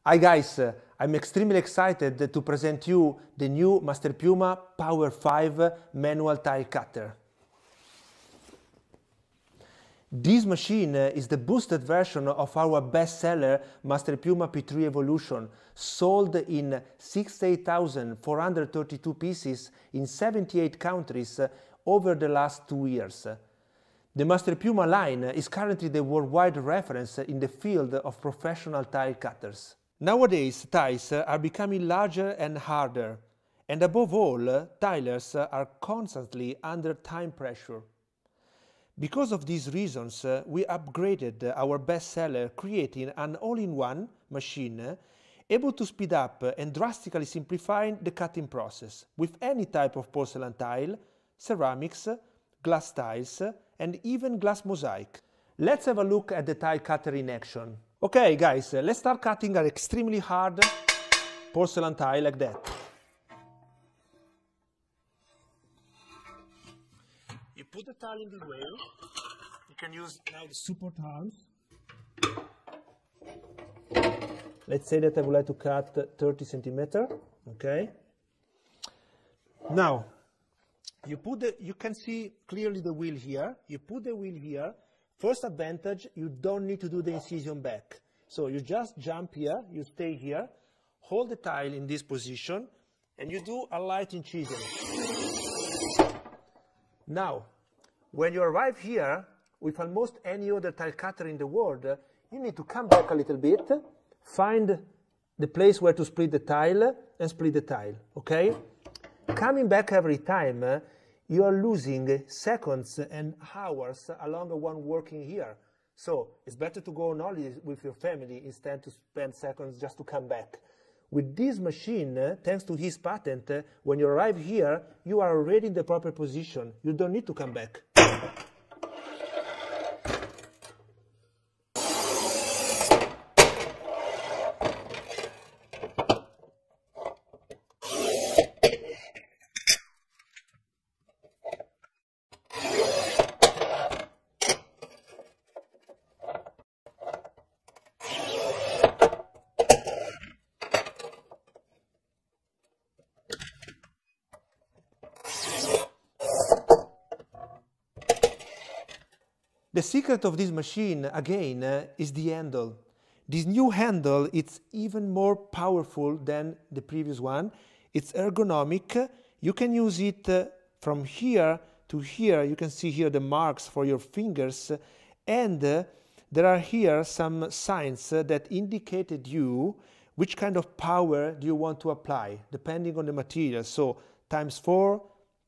Hi guys, I'm extremely excited to present you the new Masterpiuma P5 manual tile cutter. This machine is the boosted version of our bestseller Masterpiuma P3 Evolution, sold in 68,432 pieces in 78 countries over the last 2 years. The Masterpiuma line is currently the worldwide reference in the field of professional tile cutters. Nowadays, tiles are becoming larger and harder, and above all, tilers are constantly under time pressure. Because of these reasons, we upgraded our bestseller, creating an all-in-one machine able to speed up and drastically simplify the cutting process with any type of porcelain tile, ceramics, glass tiles, and even glass mosaic. Let's have a look at the tile cutter in action. Okay guys, let's start cutting an extremely hard porcelain tile like that. You put the tile in the way. You can use now the support arms. Let's say that I would like to cut 30 centimeters. Okay. Now, you can see clearly the wheel here. You put the wheel here. First advantage, you don't need to do the incision back. So you just jump here, you stay here, hold the tile in this position, and you do a light incision. Now, when you arrive here, with almost any other tile cutter in the world, you need to come back a little bit, find the place where to split the tile, and split the tile, okay? Coming back every time, you are losing seconds and hours along one working here. So it's better to go on holiday with your family instead to spend seconds just to come back. With this machine, thanks to his patent, when you arrive here, you are already in the proper position. You don't need to come back. The secret of this machine, again, is the handle. This new handle is even more powerful than the previous one. It's ergonomic. You can use it from here to here. You can see here the marks for your fingers. And there are here some signs that indicated you which kind of power do you want to apply, depending on the material. So ×4,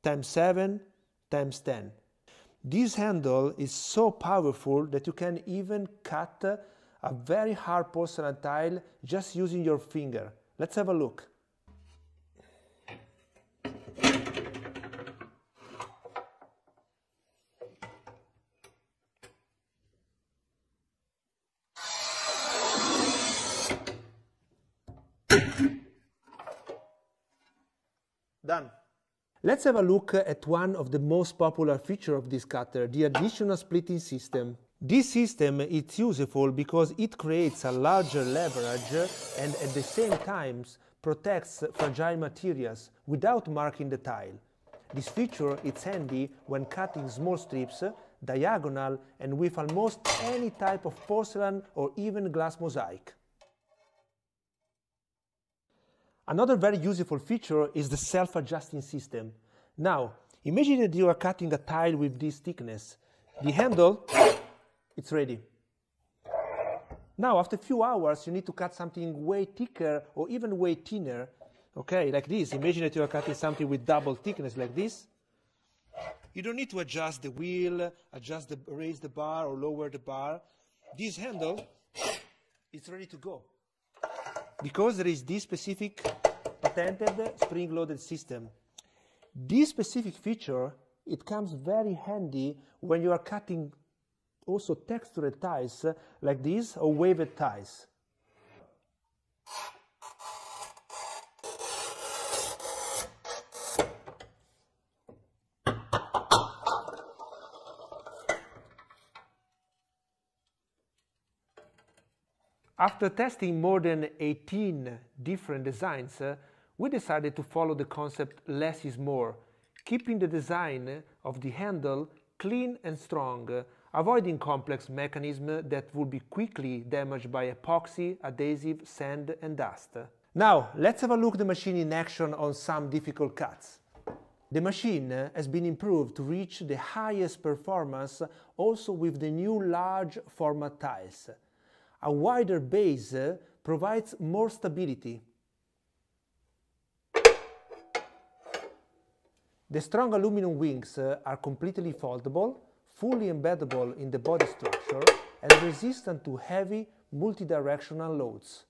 ×7, ×10. This handle is so powerful that you can even cut a very hard porcelain tile just using your finger. Let's have a look. Done. Let's have a look at one of the most popular features of this cutter, the additional splitting system. This system is useful because it creates a larger leverage and at the same time protects fragile materials without marking the tile. This feature is handy when cutting small strips, diagonal, and with almost any type of porcelain or even glass mosaic. Another very useful feature is the self-adjusting system. Now, imagine that you are cutting a tile with this thickness. The handle, it's ready. Now, after a few hours, you need to cut something way thicker or even way thinner. Okay, like this. Imagine that you are cutting something with double thickness like this. You don't need to adjust the wheel, raise the bar or lower the bar. This handle, it's ready to go. Because there is this specific patented spring-loaded system. This specific feature, it comes very handy when you are cutting also textured tiles like this or waved tiles. After testing more than 18 different designs, we decided to follow the concept less is more, keeping the design of the handle clean and strong, avoiding complex mechanisms that would be quickly damaged by epoxy, adhesive, sand and dust. Now, let's have a look at the machine in action on some difficult cuts. The machine has been improved to reach the highest performance also with the new large format tiles. A wider base provides more stability. The strong aluminum wings are completely foldable, fully embeddable in the body structure and resistant to heavy multidirectional loads.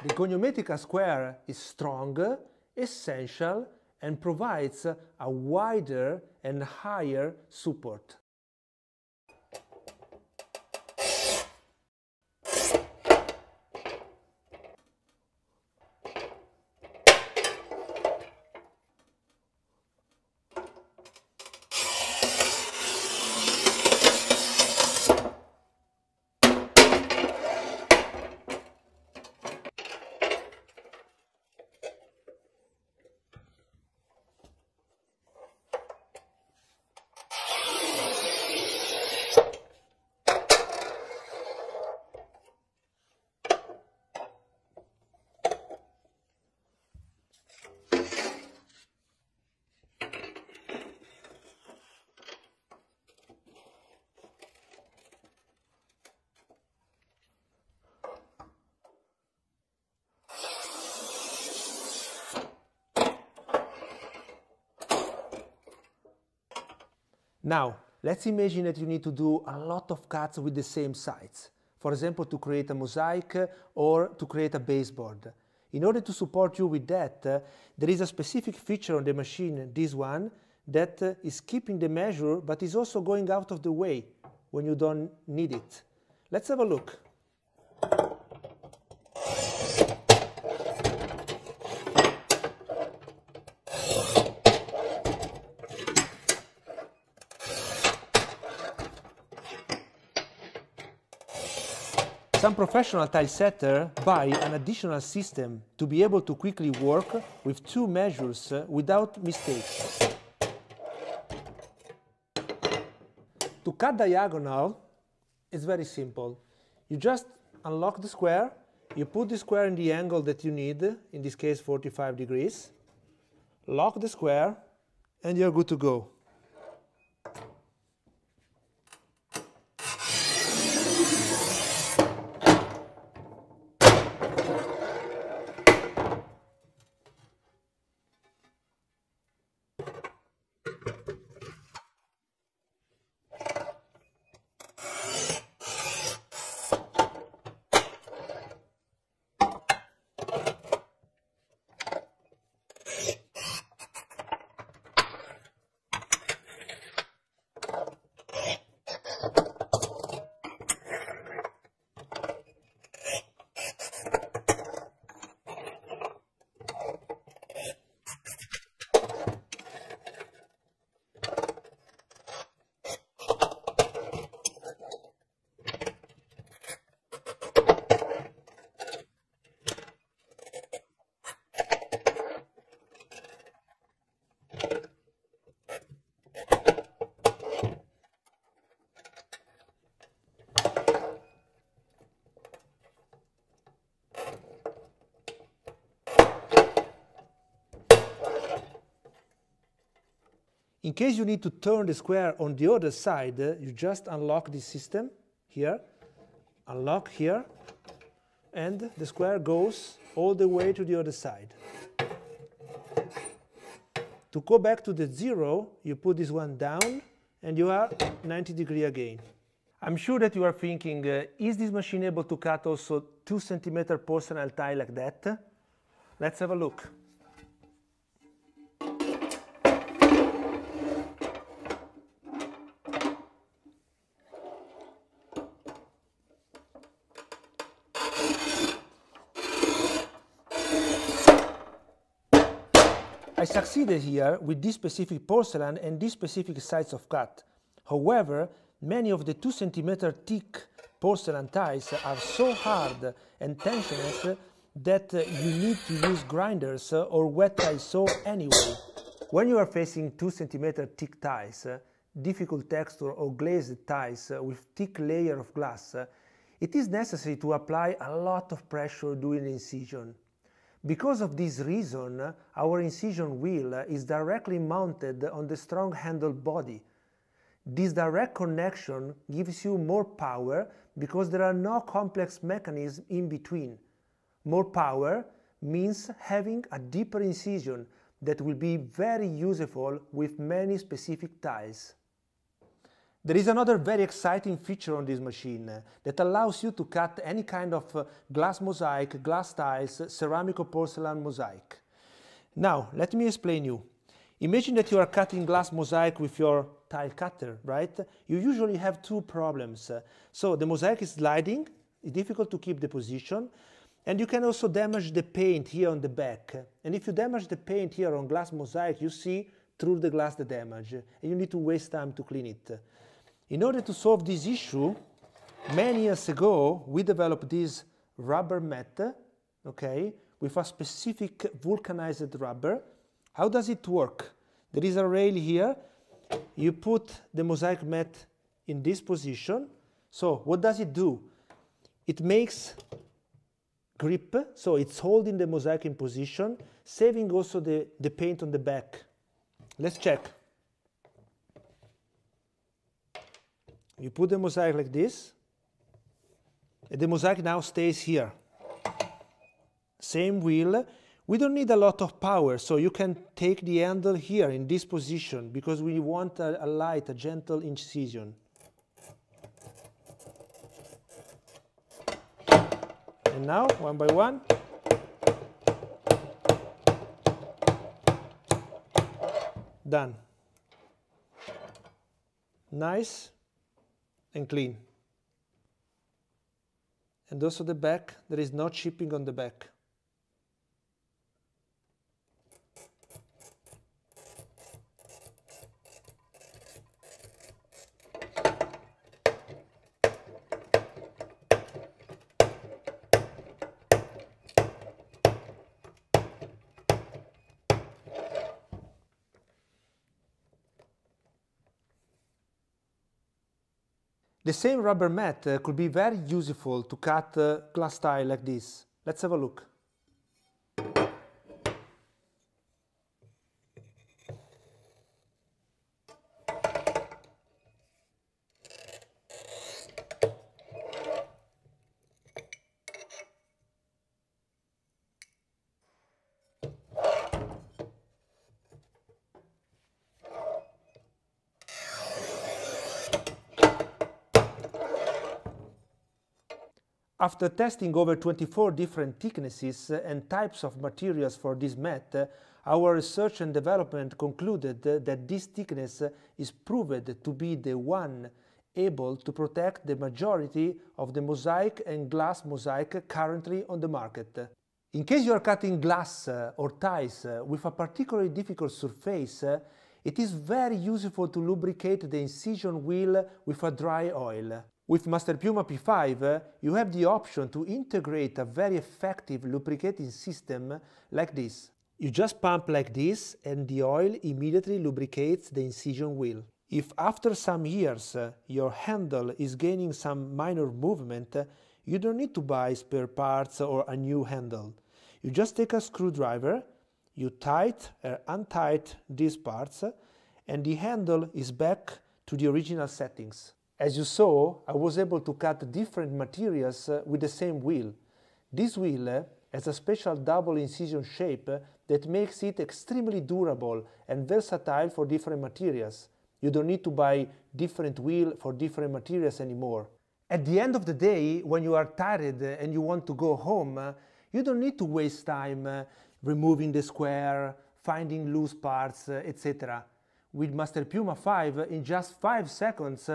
The goniometric square is strong, essential, and provides a wider and higher support. Now, let's imagine that you need to do a lot of cuts with the same sides. For example, to create a mosaic or to create a baseboard. In order to support you with that, there is a specific feature on the machine, this one, that is keeping the measure but is also going out of the way when you don't need it. Let's have a look. Some professional tile setters buy an additional system to be able to quickly work with two measures without mistakes. To cut diagonal, it's very simple. You just unlock the square, you put the square in the angle that you need, in this case 45 degrees, lock the square, and you're good to go. In case you need to turn the square on the other side, you just unlock this system here, unlock here, and the square goes all the way to the other side. To go back to the zero, you put this one down and you are 90 degrees again. I'm sure that you are thinking, is this machine able to cut also 2 cm porcelain tile like that? Let's have a look. I succeeded here with this specific porcelain and this specific size of cut. However, many of the 2 cm thick porcelain tiles are so hard and tensionless that you need to use grinders or wet tile saw anyway. When you are facing 2 cm thick tiles, difficult texture or glazed tiles with thick layer of glass, it is necessary to apply a lot of pressure during the incision. Because of this reason, our incision wheel is directly mounted on the strong handle body. This direct connection gives you more power because there are no complex mechanisms in between. More power means having a deeper incision that will be very useful with many specific tiles. There is another very exciting feature on this machine that allows you to cut any kind of glass mosaic, glass tiles, ceramic or porcelain mosaic. Now, let me explain you. Imagine that you are cutting glass mosaic with your tile cutter, right? You usually have 2 problems. So the mosaic is sliding, it's difficult to keep the position, and you can also damage the paint here on the back. And if you damage the paint here on glass mosaic, you see through the glass the damage, and you need to waste time to clean it. In order to solve this issue, many years ago, we developed this rubber mat, okay, with a specific vulcanized rubber. How does it work? There is a rail here. You put the mosaic mat in this position. So what does it do? It makes grip, so it's holding the mosaic in position, saving also the paint on the back. Let's check. You put the mosaic like this, and the mosaic now stays here. Same wheel. We don't need a lot of power, so you can take the handle here in this position because we want a light, a gentle incision. And now, one by one, done. Nice and clean. And also the back, there is no chipping on the back. The same rubber mat could be very useful to cut glass tile like this. Let's have a look. After testing over 24 different thicknesses and types of materials for this mat, our research and development concluded that this thickness is proved to be the one able to protect the majority of the mosaic and glass mosaic currently on the market. In case you are cutting glass or tiles with a particularly difficult surface, it is very useful to lubricate the incision wheel with a dry oil. With Masterpiuma P5, you have the option to integrate a very effective lubricating system like this. You just pump like this and the oil immediately lubricates the incision wheel. If after some years your handle is gaining some minor movement, you don't need to buy spare parts or a new handle. You just take a screwdriver, you tighten or untighten these parts, and the handle is back to the original settings. As you saw, I was able to cut different materials with the same wheel. This wheel has a special double incision shape that makes it extremely durable and versatile for different materials. You don't need to buy different wheel for different materials anymore. At the end of the day, when you are tired and you want to go home, you don't need to waste time removing the square, finding loose parts, etc. With Masterpiuma 5, in just 5 seconds,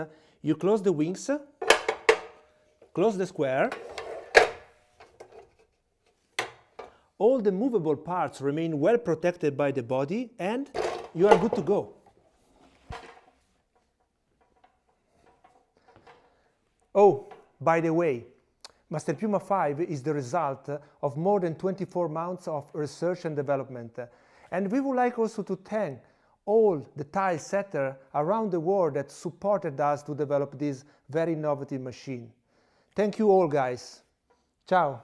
you close the wings, close the square, All the movable parts remain well protected by the body, and you are good to go. Oh, by the way, Masterpiuma 5 is the result of more than 24 months of research and development. And we would like also to thank all the tile setters around the world that supported us to develop this very innovative machine. Thank you all, guys. Ciao.